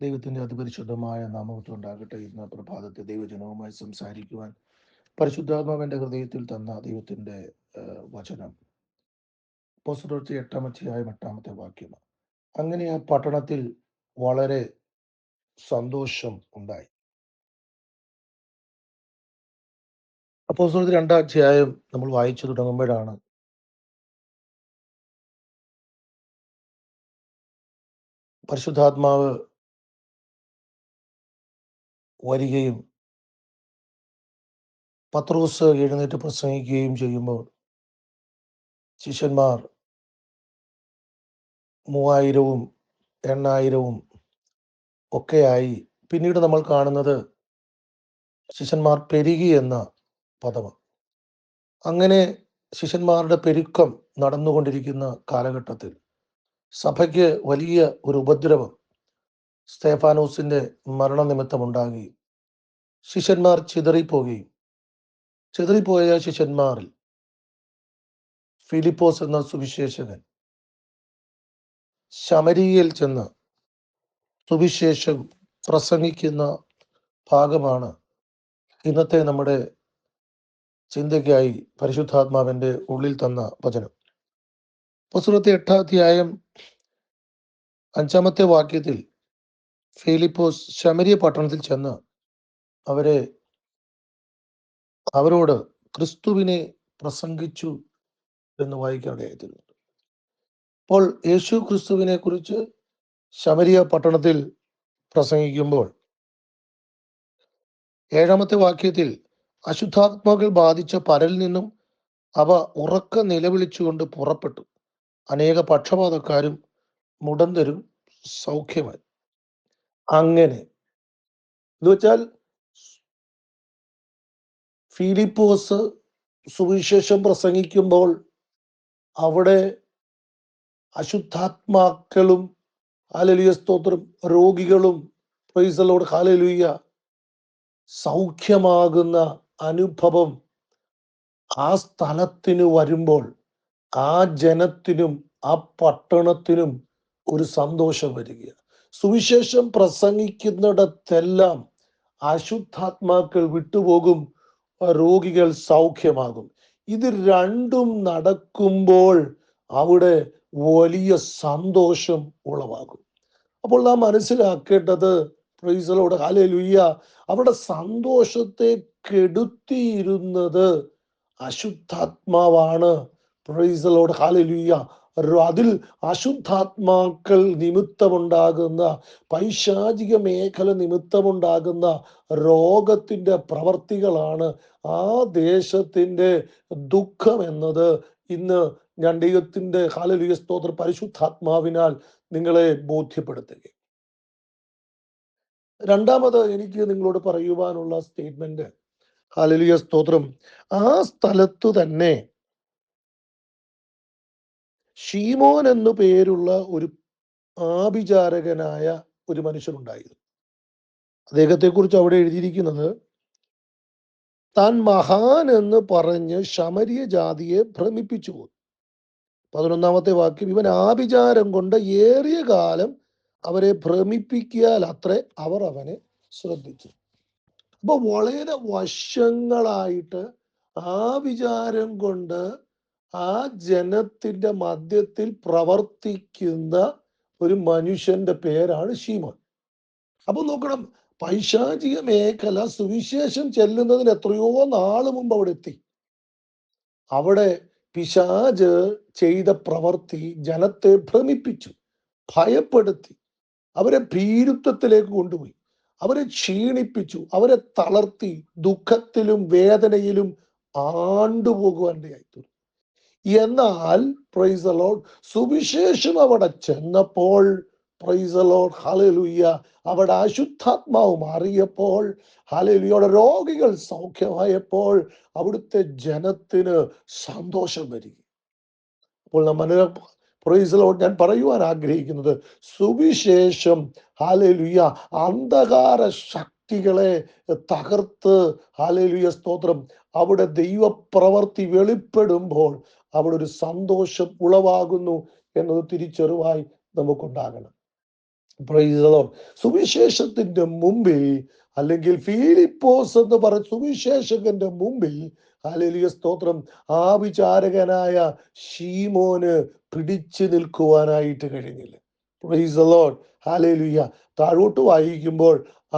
ദൈവത്തിന്റെ അതിപരിശുദ്ധമായ നാമമുണ്ടാകട്ടെ. ഇന്ന് പ്രഭാതത്തെ ദൈവജനവുമായി സംസാരിക്കുവാൻ പരിശുദ്ധാത്മാവിന്റെ ഹൃദയത്തിൽ തന്ന ദൈവത്തിന്റെ വചനം അപ്പോസ്തലപ്രവൃത്തി 8-ാം അധ്യായം 8-ാമത്തെ വാക്യമാണ്. അങ്ങനെ ആ പട്ടണത്തിൽ വളരെ സന്തോഷം ഉണ്ടായി. അപ്പോസ്തലപ്രവൃത്തി 2-ാം അധ്യായം നമ്മൾ വായിച്ചു തുടങ്ങുമ്പോഴാണ് പരിശുദ്ധാത്മാവ് വരികയും പത്രോസ് എഴുന്നേറ്റ് പ്രസംഗിക്കുകയും ചെയ്യുമ്പോൾ ശിഷ്യന്മാർ 3000-ഉം 8000-ഉം ഒക്കെയായി. പിന്നീട് നമ്മൾ കാണുന്നത് ശിഷ്യന്മാർ പെരുകി എന്ന പദമാണ്. അങ്ങനെ ശിഷ്യന്മാരുടെ പെരുക്കം നടന്നുകൊണ്ടിരിക്കുന്ന കാലഘട്ടത്തിൽ സഭയ്ക്ക് വലിയ ഒരു ഉപദ്രവം സ്തേഫാനോസിന്റെ മരണനിമിത്തമുണ്ടാകുകയും ശിഷ്യന്മാർ ചിതറിപ്പോയ ശിഷ്യന്മാരിൽ ഫിലിപ്പോസ് എന്ന സുവിശേഷകൻ ശമരിയിൽ ചെന്ന് സുവിശേഷം പ്രസംഗിക്കുന്ന ഭാഗമാണ് ഇന്നത്തെ നമ്മുടെ ചിന്തയ്ക്കായി പരിശുദ്ധാത്മാവിന്റെ ഉള്ളിൽ തന്ന വചനം. അപ്പോസ്തലപ്രവൃത്തി 8-ാം അധ്യായം 5-ാമത്തെ വാക്യത്തിൽ ഫിലിപ്പോസ് ശമരിയ പട്ടണത്തിൽ ചെന്ന് അവരോട് ക്രിസ്തുവിനെ പ്രസംഗിച്ചു എന്ന് വായിക്കാനിടയായിത്തീരുന്നു. അപ്പോൾ യേശു ക്രിസ്തുവിനെ കുറിച്ച് ശമരിയ പട്ടണത്തിൽ പ്രസംഗിക്കുമ്പോൾ 7-ാമത്തെ വാക്യത്തിൽ അശുദ്ധാത്മാക്കൾ ബാധിച്ച പലരിൽ നിന്നും അവ ഉറക്ക നിലവിളിച്ചുകൊണ്ട് പുറപ്പെട്ടു. അനേക പക്ഷപാതക്കാരും മുടന്തരും സൗഖ്യമായി. അങ്ങനെ എന്നുവെച്ചാൽ ഫിലിപ്പോസ് സുവിശേഷം പ്രസംഗിക്കുമ്പോൾ അവിടെ അശുദ്ധാത്മാക്കളും ഹല്ലേലൂയ സ്തോത്രം രോഗികളും പ്രൈസ് ദി ലോർഡ് ഹല്ലേലൂയ സൗഖ്യമാകുന്ന അനുഭവം ആ സ്ഥലത്തിന് വരുമ്പോൾ ആ ജനത്തിനും ആ പട്ടണത്തിനും ഒരു സന്തോഷം വരികയാണ്. സുവിശേഷം പ്രസംഗിക്കുന്നിടത്തെല്ലാം അശുദ്ധാത്മാക്കൾ വിട്ടുപോകും, രോഗികൾ സൗഖ്യമാകും. ഇത് രണ്ടും നടക്കുമ്പോൾ അവിടെ വലിയ സന്തോഷം ഉളവാകും. അപ്പോൾ നാം മനസ്സിലാക്കേണ്ടത് പ്രൈസ് ദി ലോർഡ് ഹല്ലേലൂയ അവിടെ സന്തോഷത്തെ കെടുത്തിയിരുന്നത് അശുദ്ധാത്മാവാണ്. പ്രൈസ് ദി ലോർഡ് ഹല്ലേലൂയ അതിൽ അശുദ്ധാത്മാക്കൾ നിമിത്തമുണ്ടാകുന്ന പൈശാചിക മേഖല നിമിത്തമുണ്ടാകുന്ന രോഗത്തിന്റെ പ്രവർത്തികളാണ് ആ ദേശത്തിന്റെ ദുഃഖം എന്നത് ഇന്ന് ഞാൻ ദൈവത്തിന്റെ ഹല്ലേലൂയ സ്തോത്ര പരിശുദ്ധാത്മാവിനാൽ നിങ്ങളെ ബോധ്യപ്പെടുത്തുക. രണ്ടാമത് എനിക്ക് നിങ്ങളോട് പറയുവാനുള്ള സ്റ്റേറ്റ്മെന്റ് ഹല്ലേലൂയ സ്തോത്രം ആ സ്ഥലത്തു തന്നെ ശീമോൻ എന്നു പേരുള്ള ഒരു ആഭിചാരകനായ ഒരു മനുഷ്യനുണ്ടായിരുന്നു. അദ്ദേഹത്തെ കുറിച്ച് അവിടെ എഴുതിയിരിക്കുന്നത് താൻ മഹാൻ എന്ന് പറഞ്ഞ് ശമരിയ ജാതിയെ ഭ്രമിപ്പിച്ചു പോയി. 11-ാമത്തെ വാക്യം ഇവൻ ആഭിചാരം കൊണ്ട് ഏറിയ കാലം അവരെ ഭ്രമിപ്പിക്കാൽ അത്രേ അവർ അവനെ ശ്രദ്ധിച്ചു. അപ്പൊ വളരെ വർഷങ്ങളായിട്ട് ആ വിചാരം കൊണ്ട് ആ ജനത്തിന്റെ മധ്യത്തിൽ പ്രവർത്തിക്കുന്ന ഒരു മനുഷ്യന്റെ പേരാണ് ശീമോൻ. അപ്പൊ നോക്കണം, പൈശാചിക മേഖല സുവിശേഷം ചെല്ലുന്നതിന് എത്രയോ നാള് മുമ്പ് അവിടെ എത്തി. അവിടെ പിശാച് ചെയ്ത പ്രവർത്തി ജനത്തെ ഭ്രമിപ്പിച്ചു, ഭയപ്പെടുത്തി, അവരെ ഭീരുത്വത്തിലേക്ക് കൊണ്ടുപോയി, അവരെ ക്ഷീണിപ്പിച്ചു, അവരെ തളർത്തി, ദുഃഖത്തിലും വേദനയിലും ആണ്ടുപോകുവാനിടയായി. എന്നാൽ പ്രൈസ് ദി ലോർഡ് സുവിശേഷം അവിടെ ചെന്നപ്പോൾ പ്രൈസ് ദി ലോർഡ് ഹല്ലേലൂയ അവിടെ അശുദ്ധാത്മാവ് മാറിയപ്പോൾ ഹല്ലേലൂയ രോഗികൾ സൗഖ്യമായപ്പോൾ അവിടുത്തെ ജനത്തിന് സന്തോഷം വരിക. അപ്പോൾ നമ്മൾ പ്രൈസ് ദി ലോർഡ് ഞാൻ പറയുവാൻ ആഗ്രഹിക്കുന്നത് സുവിശേഷം ഹല്ലേലൂയ അന്ധകാര ശക്തികളെ തകർത്ത് ഹല്ലേലൂയ സ്തോത്രം അവിടെ ദൈവപ്രവർത്തി വെളിപ്പെടുമ്പോൾ അവിടെ ഒരു സന്തോഷം ഉളവാകുന്നു എന്നത് തിരിച്ചറിവായി നമുക്കുണ്ടാകണം. Praise the Lord. സുവിശേഷത്തിന്റെ മുമ്പിൽ, അല്ലെങ്കിൽ ഫിലിപ്പോസ് എന്ന് പറഞ്ഞ സുവിശേഷകന്റെ മുമ്പിൽ, ഹല്ലേലൂയ സ്തോത്രം, ആ വിചാരകനായ ശീമോന് പിടിച്ചു നിൽക്കുവാനായിട്ട് കഴിഞ്ഞില്ല. Price the Lord. ഹല്ലേലൂയ. താഴോട്ട് വായിക്കുമ്പോൾ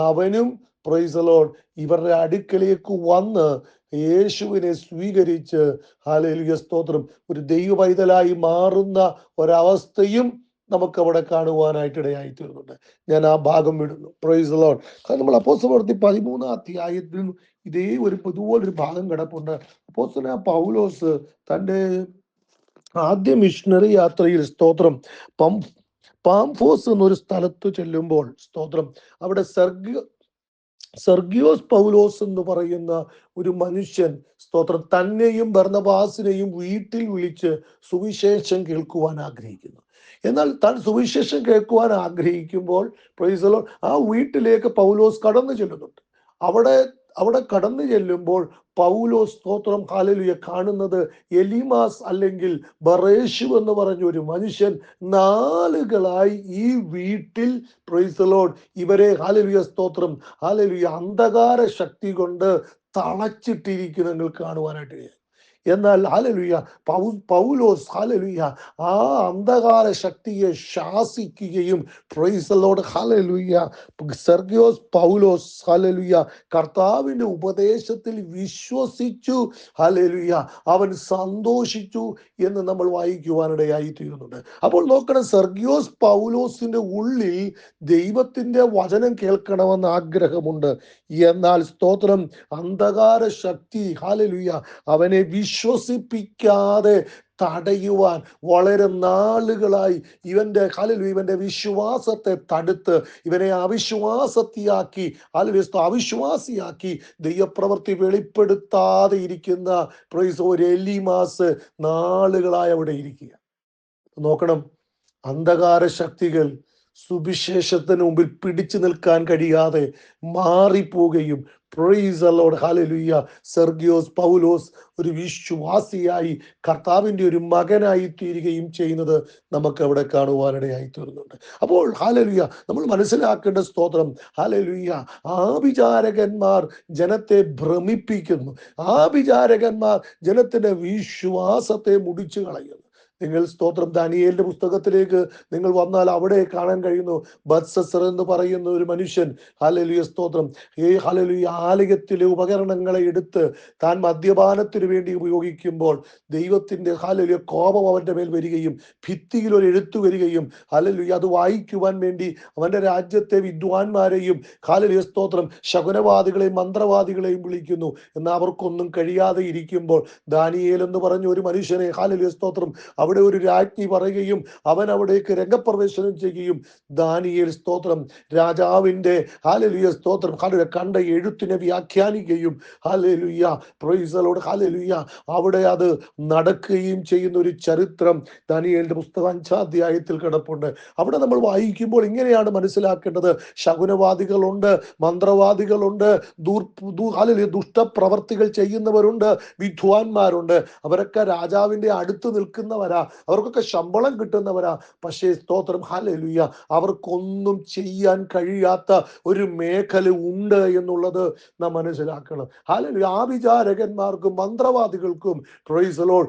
അവനും പ്രൈസ് ദി ലോർഡ് ഇവരുടെ അടുക്കലേക്ക് വന്ന് യേശുവിനെ സ്വീകരിച്ച്, ഹല്ലേലൂയ സ്തോത്രം, ഒരു ദൈവ പൈതലായി മാറുന്ന ഒരവസ്ഥയും നമുക്ക് അവിടെ കാണുവാനായിട്ട് ഇടയായി തീർന്നുണ്ട്. ഞാൻ ആ ഭാഗം വിടുന്നു. Price the Lord. കാരണം നമ്മൾ അപ്പോസ്തലപ്രവൃത്തി 13-ാം അധ്യായത്തിൽ ഇതേ ഇതുപോലൊരു ഭാഗം കിടപ്പുണ്ട്. അപ്പോസ്തലനായ പൗലോസ് തൻ്റെ ആദ്യ മിഷണറി യാത്രയിൽ സ്തോത്രം പാംഫോസ് എന്നൊരു സ്ഥലത്ത് ചെല്ലുമ്പോൾ സ്തോത്രം, അവിടെ സെർഗിയോസ് പൗലോസ് എന്ന് പറയുന്ന ഒരു മനുഷ്യൻ സ്തോത്രം തന്നെയും ബർന്നബാസിനെയും വീട്ടിൽ വിളിച്ച് സുവിശേഷം കേൾക്കുവാൻ ആഗ്രഹിക്കുന്നു. എന്നാൽ താൻ സുവിശേഷം കേൾക്കുവാൻ ആഗ്രഹിക്കുമ്പോൾ പ്രൈസ് ദി ലോർഡ് ആ വീട്ടിലേക്ക് പൗലോസ് കടന്നു ചെല്ലുന്നുണ്ട്. അവിടെ അവിടെ കടന്നു ചെല്ലുമ്പോൾ പൗലോസ് സ്തോത്രം ഹല്ലേലൂയ കാണുന്നത് എലിമാസ് അല്ലെങ്കിൽ ബറേഷു എന്ന് പറഞ്ഞ ഒരു മനുഷ്യൻ നാളുകളായി ഈ വീട്ടിൽ പ്രൈസ് ദി ലോർഡ് ഇവരെ ഹല്ലേലൂയ സ്തോത്രം ഹല്ലേലൂയ അന്ധകാര ശക്തി കൊണ്ട് തളച്ചിട്ടിരിക്കുന്ന നിങ്ങൾ കാണുവാനായിട്ട്. എന്നാൽ ഹല്ലേലൂയ പൗലോസ് ഹല്ലേലൂയ ആ അന്ധകാര ശക്തിയെ ശാസിക്കുകയും പ്രൈസ് ദി ലോർഡ് ഹല്ലേലൂയ സെർഗിയോസ് പൗലോസ് ഹല്ലേലൂയ കർത്താവിന്റെ ഉപദേശത്തിൽ വിശ്വസിച്ചു, ഹല്ലേലൂയ അവൻ സന്തോഷിച്ചു എന്ന് നമ്മൾ വായിക്കുവാനിടയായി തീരുന്നുണ്ട്. അപ്പോൾ നോക്കണം, സെർഗിയോസ് പൗലോസിന്റെ ഉള്ളിൽ ദൈവത്തിന്റെ വചനം കേൾക്കണമെന്ന് ആഗ്രഹമുണ്ട്. എന്നാൽ സ്തോത്രം അന്ധകാര ശക്തി ഹല്ലേലൂയ അവനെ വിശ്വസിപ്പിക്കാതെ തടയുവാൻ വളരെ നാളുകളായി ഇവന്റെ വിശ്വാസത്തെ തടുത്ത് ഇവനെ അവിശ്വാസത്തിയാക്കി അവിശ്വാസിയാക്കി ദൈവപ്രവൃത്തി വെളിപ്പെടുത്താതെ ഇരിക്കുന്ന ഒരു എലീമാസ് നാളുകളായി അവിടെ ഇരിക്കുക. നോക്കണം, അന്ധകാര ശക്തികൾ സുവിശേഷത്തിന് മുമ്പിൽ പിടിച്ചു നിൽക്കാൻ കഴിയാതെ മാറിപ്പോവുകയും പ്രൈസ് ദി ലോർഡ് ഹല്ലേലൂയ സെർഗിയോസ് പൗലോസ് ഒരു വിശ്വാസിയായി കർത്താവിന്റെ ഒരു മകനായി തീരുകയും ചെയ്യുന്നത് നമുക്ക് അവിടെ കാണുവാനിടയായി തീർന്നുണ്ട്. അപ്പോൾ ഹല്ലേലൂയ നമ്മൾ മനസ്സിലാക്കേണ്ട സ്തോത്രം ഹല്ലേലൂയ ആഭിചാരകന്മാർ ജനത്തെ ഭ്രമിപ്പിക്കുന്നു. ആഭിചാരകന്മാർ ജനത്തിന്റെ വിശ്വാസത്തെ മുടിച്ചു കളയുന്നു. നിങ്ങൾ സ്തോത്രം ദാനിയേലിന്റെ പുസ്തകത്തിലേക്ക് നിങ്ങൾ വന്നാൽ അവിടെ കാണാൻ കഴിയുന്നു, ബത്സസർ എന്ന് പറയുന്ന ഒരു മനുഷ്യൻ ഹല്ലേലൂയ സ്തോത്രം ഹല്ലേലൂയ ആലയത്തിലെ ഉപകരണങ്ങളെ എടുത്ത് താൻ മദ്യപാനത്തിന് വേണ്ടി ഉപയോഗിക്കുമ്പോൾ ദൈവത്തിന്റെ ഹല്ലേലൂയ കോപം അവന്റെ മേൽ വരികയും ഭിത്തിയിൽ ഒരു എഴുത്ത് വരികയും ഹല്ലേലൂയ അത് വായിക്കുവാൻ വേണ്ടി അവന്റെ രാജ്യത്തെ വിദ്വാൻമാരെയും ഹല്ലേലൂയ സ്തോത്രം ശകുനവാദികളെയും മന്ത്രവാദികളെയും വിളിക്കുന്നു. എന്നാൽ അവർക്കൊന്നും കഴിയാതെ ഇരിക്കുമ്പോൾ ദാനിയേൽ എന്ന് പറഞ്ഞ ഒരു മനുഷ്യനെ ഹല്ലേലൂയ സ്തോത്രം അവിടെ ഒരു രാജ്ഞി പറയുകയും അവൻ അവിടേക്ക് രംഗപ്രവേശനം ചെയ്യുകയും ദാനിയേൽ സ്തോത്രം രാജാവിന്റെ ഹല്ലേലൂയ സ്തോത്രം കണ്ട എഴുത്തിനെ വ്യാഖ്യാനിക്കുകയും hallelujah praise the Lord hallelujah അവിടെ അത് നടക്കുകയും ചെയ്യുന്ന ഒരു ചരിത്രം ദാനിയേലിന്റെ പുസ്തകം 5-ാം അധ്യായത്തിൽ കിടപ്പുണ്ട്. അവിടെ നമ്മൾ വായിക്കുമ്പോൾ ഇങ്ങനെയാണ് മനസ്സിലാക്കേണ്ടത്, ശകുനവാദികളുണ്ട്, മന്ത്രവാദികളുണ്ട്, ഹല്ലേലൂയ ദുഷ്ടപ്രവർത്തികൾ ചെയ്യുന്നവരുണ്ട്, വിദ്വാൻമാരുണ്ട്. അവരൊക്കെ രാജാവിന്റെ അടുത്ത് നിൽക്കുന്നവരാ, അവർക്കൊക്കെ ശമ്പളം കിട്ടുന്നവരാ. പക്ഷേ സ്തോത്രം ഹല്ലേലൂയ അവർക്കൊന്നും ചെയ്യാൻ കഴിയാത്ത ഒരു മേഖല ഉണ്ട് എന്നുള്ളത് നാം മനസ്സിലാക്കണം. ഹല്ലേലൂയ ആഭിചാരകന്മാർക്കും മന്ത്രവാദികൾക്കും പ്രൈസ് ദി ലോർഡ്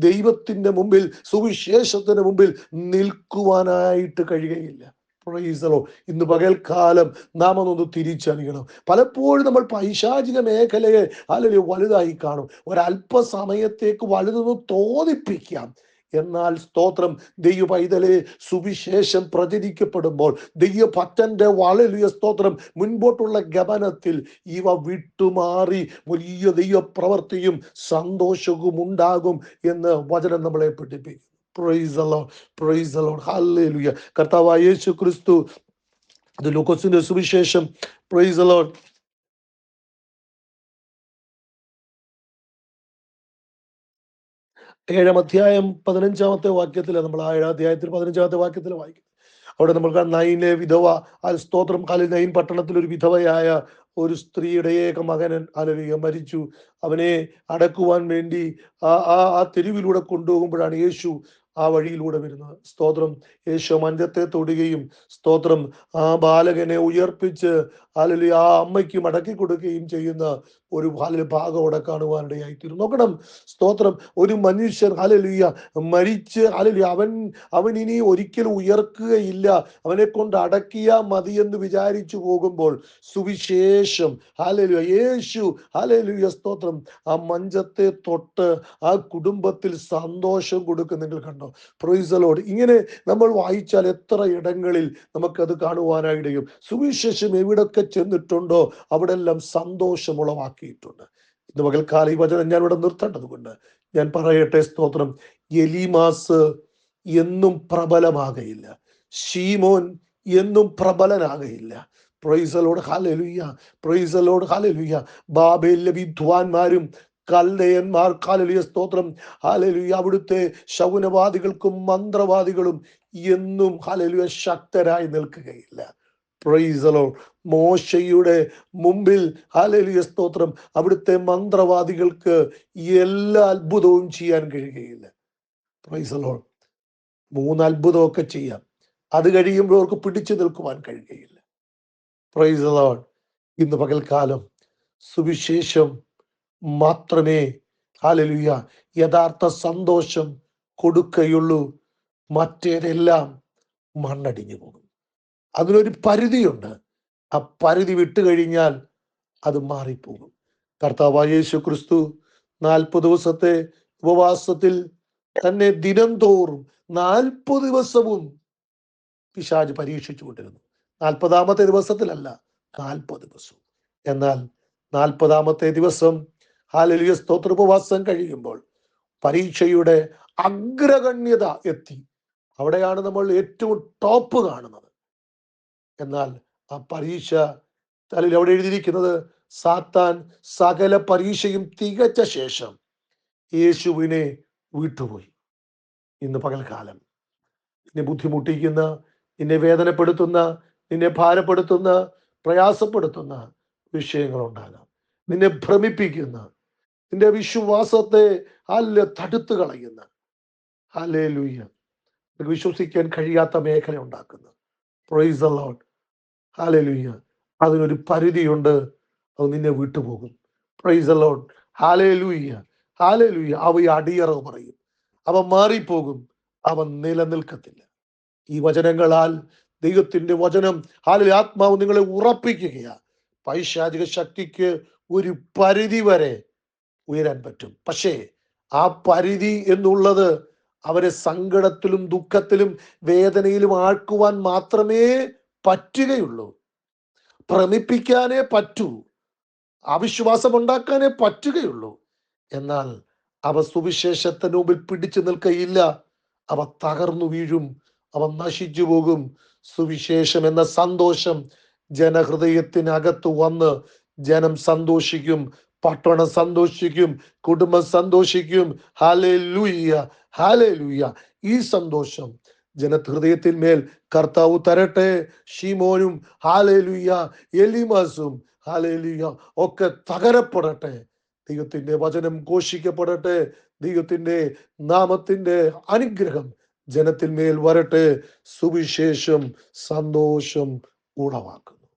ദൈവത്തിന്റെ മുമ്പിൽ സുവിശേഷത്തിന് മുമ്പിൽ നിൽക്കുവാനായിട്ട് കഴിയുകയില്ല. Price the Lord. ഇന്ന് പകൽക്കാലം നാം അതൊന്ന് തിരിച്ചറിയണം. പലപ്പോഴും നമ്മൾ പൈശാചിക മേഖലയെ അല്ലെങ്കിൽ വലുതായി കാണും, ഒരല്പസമയത്തേക്ക് വലുതെന്ന് തോന്നിപ്പിക്കാം. എന്നാൽ സ്തോത്രം ദൈവ പൈതലെ സുവിശേഷം പ്രചരിക്കപ്പെടുമ്പോൾ ദൈവഭക്തന്റെ ഹല്ലേലൂയ സ്തോത്രം മുൻപോട്ടുള്ള ഗമനത്തിൽ ഇവ വിട്ടുമാറി വലിയ ദൈവപ്രവൃത്തിയും സന്തോഷവും ഉണ്ടാകും എന്ന് വചനം നമ്മളെ പഠിപ്പിക്കും. Price the Lord, price the Lord, hallelujah. കർത്താവായ യേശു ക്രിസ്തു ഇത് ലൂക്കോസിന്റെ സുവിശേഷം പ്രൈസ് ദി ലോർഡ് 7-ാം അധ്യായം 15-ാമത്തെ വാക്യത്തിൽ നമ്മൾ 7-ാം അധ്യായത്തിൽ 15-ാമത്തെ വാക്യത്തിൽ വായിക്കും. അവിടെ നമ്മൾ നൈനിലെ വിധവ സ്തോത്രം നൈൻ പട്ടണത്തിൽ ഒരു വിധവയായ ഒരു സ്ത്രീയുടെ ഏക മകനൻ ഹല്ലേലൂയ മരിച്ചു. അവനെ അടക്കുവാൻ വേണ്ടി ആ തെരുവിലൂടെ കൊണ്ടുപോകുമ്പോഴാണ് യേശു ആ വഴിയിലൂടെ വരുന്നത്. സ്തോത്രം. യേശു മഞ്ചത്തെ തൊടുകയും സ്തോത്രം ആ ബാലകനെ ഉയർപ്പിച്ച് ഹല്ലേലൂയ ആ അമ്മയ്ക്ക് മടക്കി കൊടുക്കുകയും ചെയ്യുന്ന ഒരു ഭാഗം അവിടെ കാണുവാനിടയായിത്തീരും. നോക്കണം, സ്തോത്രം. ഒരു മനുഷ്യൻ ഹല്ലേലൂയ മരിച്ച് ഹല്ലേലൂയ അവൻ ഇനി ഒരിക്കലും ഉയർക്കുകയില്ല, അവനെ കൊണ്ട് അടക്കിയാ മതി എന്ന് വിചാരിച്ചു പോകുമ്പോൾ സുവിശേഷം ഹല്ലേലൂയ യേശു ഹല്ലേലൂയ സ്തോത്രം ആ മഞ്ചത്തെ തൊട്ട് ആ കുടുംബത്തിൽ സന്തോഷം കൊടുക്കും. നിങ്ങൾ കണ്ടോ? Price the Lord. ഇങ്ങനെ നമ്മൾ വായിച്ചാൽ എത്ര ഇടങ്ങളിൽ നമുക്കത് കാണുവാനായിടയും. സുവിശേഷം എവിടൊക്കെ ചെന്നിട്ടുണ്ടോ അവിടെ എല്ലാം സന്തോഷം ഉളവാക്കിയിട്ടുണ്ട്. ഇന്ന് പകൽക്കാലം ഈ വചനം ഞാൻ ഇവിടെ നിർത്തേണ്ടത് കൊണ്ട് ഞാൻ പറയട്ടെ, സ്തോത്രം. എലീമാസ് എന്നും പ്രബലമാകയില്ല, ശീമോൻ എന്നും പ്രബലനാകയില്ല. Praise the Lord. ഹല്ലേലൂയ. Praise the Lord. ഹല്ലേലൂയ. ബാബേലിലെ വിദ്വാൻമാരും കൽദയന്മാർ ഹല്ലേലൂയ സ്തോത്രം ഹല്ലേലൂയ അവിടുത്തെ ശകുനവാദികൾക്കും മന്ത്രവാദികളും എന്നും ഹല്ലേലൂയ ശക്തരായി നിൽക്കുകയില്ല. Praise the Lord. മോശയുടെ മുമ്പിൽ ഹല്ലേലൂയ സ്തോത്രം അവിടുത്തെ മന്ത്രവാദികൾക്ക് എല്ലാ അത്ഭുതവും ചെയ്യാൻ കഴിയുകയില്ല. Price the Lord. 3 അത്ഭുതമൊക്കെ ചെയ്യാം, അത് കഴിയുമ്പോൾ അവർക്ക് പിടിച്ചു നിൽക്കുവാൻ കഴിയുകയില്ല. Price the Lord. ഇന്ന് പകൽക്കാലം സുവിശേഷം മാത്രമേ ഹല്ലേലൂയ യഥാർത്ഥ സന്തോഷം കൊടുക്കുകയുള്ളൂ. മറ്റേതെല്ലാം മണ്ണടിഞ്ഞു പോകും. അതിനൊരു പരിധിയുണ്ട്. ആ പരിധി വിട്ടുകഴിഞ്ഞാൽ അത് മാറിപ്പോകും. കർത്താവായ യേശു ക്രിസ്തു 40 ദിവസത്തെ ഉപവാസത്തിൽ തന്നെ ദിനം തോറും 40 ദിവസവും പിശാച് പരീക്ഷിച്ചു കൊണ്ടിരുന്നു. 40ാമത്തെ ദിവസത്തിലല്ല, 40 ദിവസവും. എന്നാൽ 40ാമത്തെ ദിവസം ഹല്ലേലൂയ സ്തോത്ര ഉപവാസം കഴിയുമ്പോൾ പരീക്ഷയുടെ അഗ്രഗണ്യത എത്തി. അവിടെയാണ് നമ്മൾ ഏറ്റവും ടോപ്പ് കാണുന്നത്. എന്നാൽ ആ പരീക്ഷ അല്ലെങ്കിൽ അവിടെ എഴുതിയിരിക്കുന്നത് സാത്താൻ സകല പരീക്ഷയും തികച്ച ശേഷം യേശുവിനെ വിട്ടുപോയി. ഇന്ന് പകൽക്കാലം നിന്നെ ബുദ്ധിമുട്ടിക്കുന്ന, നിന്നെ വേദനപ്പെടുത്തുന്ന, നിന്നെ ഭാരപ്പെടുത്തുന്ന, പ്രയാസപ്പെടുത്തുന്ന വിഷയങ്ങളുണ്ടാകാം. നിന്നെ ഭ്രമിപ്പിക്കുന്ന, നിന്റെ വിശ്വാസത്തെ തടുത്തു കളയുന്ന ഹല്ലേലൂയ വിശ്വസിക്കാൻ കഴിയാത്ത മേഖല ഉണ്ടാക്കുന്ന പ്രൈസ് ദി ലോർഡ് ഹല്ലേലൂയ അതിനൊരു പരിധിയുണ്ട്. അത് നിന്നെ വിട്ടുപോകും. Price the Lord. ഹല്ലേലൂയ. ഹല്ലേലൂയ. അവ അടിയറവ് പറയും, അവ മാറിപ്പോകും, അവ നിലനിൽക്കത്തില്ല. ഈ വചനങ്ങളാൽ ദൈവത്തിന്റെ വചനം ഹല്ലേലൂയ ആത്മാവ് നിങ്ങളെ ഉറപ്പിക്കുകയാണ്. പൈശാചിക ശക്തിക്ക് ഒരു പരിധി വരെ ഉയരാൻ പറ്റും. പക്ഷേ ആ പരിധി എന്നുള്ളത് അവരെ സങ്കടത്തിലും ദുഃഖത്തിലും വേദനയിലും ആഴ്ക്കുവാൻ മാത്രമേ പറ്റുകയുള്ളൂ. ഭ്രമിപ്പിക്കാനേ പറ്റൂ, അവിശ്വാസം ഉണ്ടാക്കാനേ പറ്റുകയുള്ളൂ. എന്നാൽ അവ സുവിശേഷത്തിന് മുമ്പിൽ പിടിച്ചു നിൽക്കയില്ല. അവ തകർന്നു വീഴും, അവ നശിച്ചു പോകും. സുവിശേഷം എന്ന സന്തോഷം ജനഹൃദയത്തിനകത്ത് വന്ന് ജനം സന്തോഷിക്കും, പട്ടണം സന്തോഷിക്കും, കുടുംബം സന്തോഷിക്കും. ഹല്ലേലൂയ. ഹല്ലേലൂയ. ഈ സന്തോഷം ജനഹൃദയത്തിന്മേൽ കർത്താവ് തരട്ടെ. ശീമോനും ഹല്ലേലൂയ എലീമാസും ഹല്ലേലൂയ ഒക്കെ തകരപ്പെടട്ടെ. ദൈവത്തിന്റെ വചനം ഘോഷിക്കപ്പെടട്ടെ. ദൈവത്തിന്റെ നാമത്തിന്റെ അനുഗ്രഹം ജനത്തിന്മേൽ വരട്ടെ. സുവിശേഷം സന്തോഷം ഉളവാക്കുന്നു.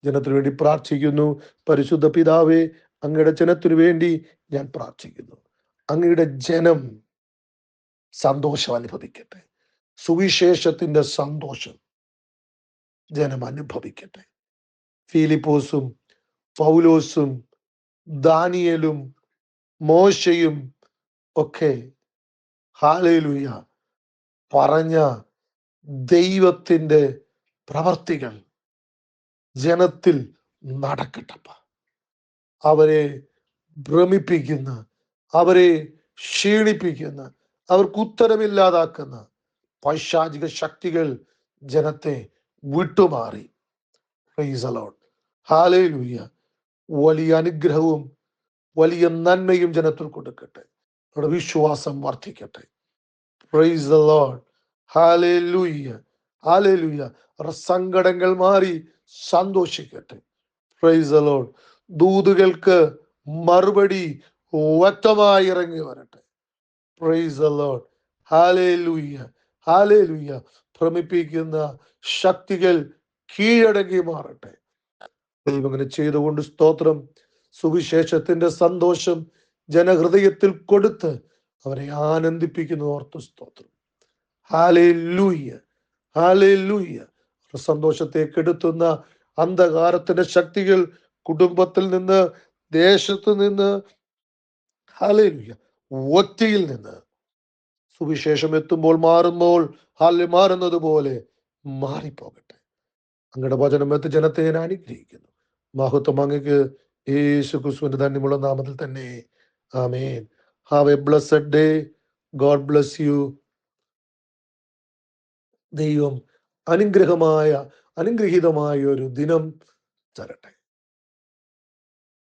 ജനത്തിനു വേണ്ടി പ്രാർത്ഥിക്കുന്നു. പരിശുദ്ധ പിതാവേ, അങ്ങയുടെ ജനത്തിനു വേണ്ടി ഞാൻ പ്രാർത്ഥിക്കുന്നു. അങ്ങയുടെ ജനം സന്തോഷം അനുഭവിക്കട്ടെ. സുവിശേഷത്തിന്റെ സന്തോഷം ജനം അനുഭവിക്കട്ടെ. ഫിലിപ്പോസും പൗലോസും ദാനിയേലും മോശയും ഒക്കെ ഹല്ലേലൂയ പറഞ്ഞ ദൈവത്തിന്റെ പ്രവർത്തികൾ ജനത്തിൽ നടക്കട്ടപ്പ. അവരെ ഭ്രമിപ്പിക്കുന്ന, അവരെ ക്ഷീണിപ്പിക്കുന്ന, അവർക്ക് ഉത്തരമില്ലാതാക്കുന്ന പൈശാചിക ശക്തികൾ ജനത്തെ വിട്ടുമാറി. Praise the Lord. ഹല്ലേലൂയ. വലിയ അനുഗ്രഹവും വലിയ നന്മയും ജനത്തിൽ കൊടുക്കട്ടെ. അവരുടെ വിശ്വാസം വർദ്ധിക്കട്ടെ. Praise the Lord. ഹല്ലേലൂയ. ഹല്ലേലൂയ. അവരുടെ സങ്കടങ്ങൾ മാറി സന്തോഷിക്കട്ടെ. Praise the Lord. ദൂതുകൾക്ക് മറുപടി വ്യക്തമായി ഇറങ്ങി വരട്ടെ. Praise the Lord. ഹാലേലൂയ, ഹാലേലൂയ. ഭ്രമിപ്പിക്കുന്ന ശക്തികൾ കീഴടങ്ങി മാറട്ടെ. ദൈവം അങ്ങനെ ചെയ്തുകൊണ്ട് സ്തോത്രം. സുവിശേഷത്തിന്റെ സന്തോഷം ജനഹൃദയത്തിൽ കൊടുത്ത് അവരെ ആനന്ദിപ്പിക്കുന്നു. ഓർത്ത് സ്തോത്രം. Hallelujah, hallelujah. സന്തോഷത്തെ കെടുത്തുന്ന അന്ധകാരത്തിന്റെ ശക്തികൾ കുടുംബത്തിൽ നിന്ന്, ദേശത്ത് നിന്ന്, ഹാലേലൂയ, ഒറ്റയിൽ നിന്ന് സുവിശേഷം എത്തുമ്പോൾ മാറുന്നത് പോലെ മാറിപ്പോകട്ടെ. അങ്ങയുടെ വചനം എത്തി ജനത്തെ ഞാൻ അനുഗ്രഹിക്കുന്നു. മഹത്വം അങ്ങക്ക് യേശു ക്രിസ്തുവിന്റെ ധന്യമുള്ള നാമത്തിൽ തന്നെ. ആമേൻ. Have a blessed day. God bless you. ദൈവം അനുഗ്രഹീതമായ ഒരു ദിനം തരട്ടെ.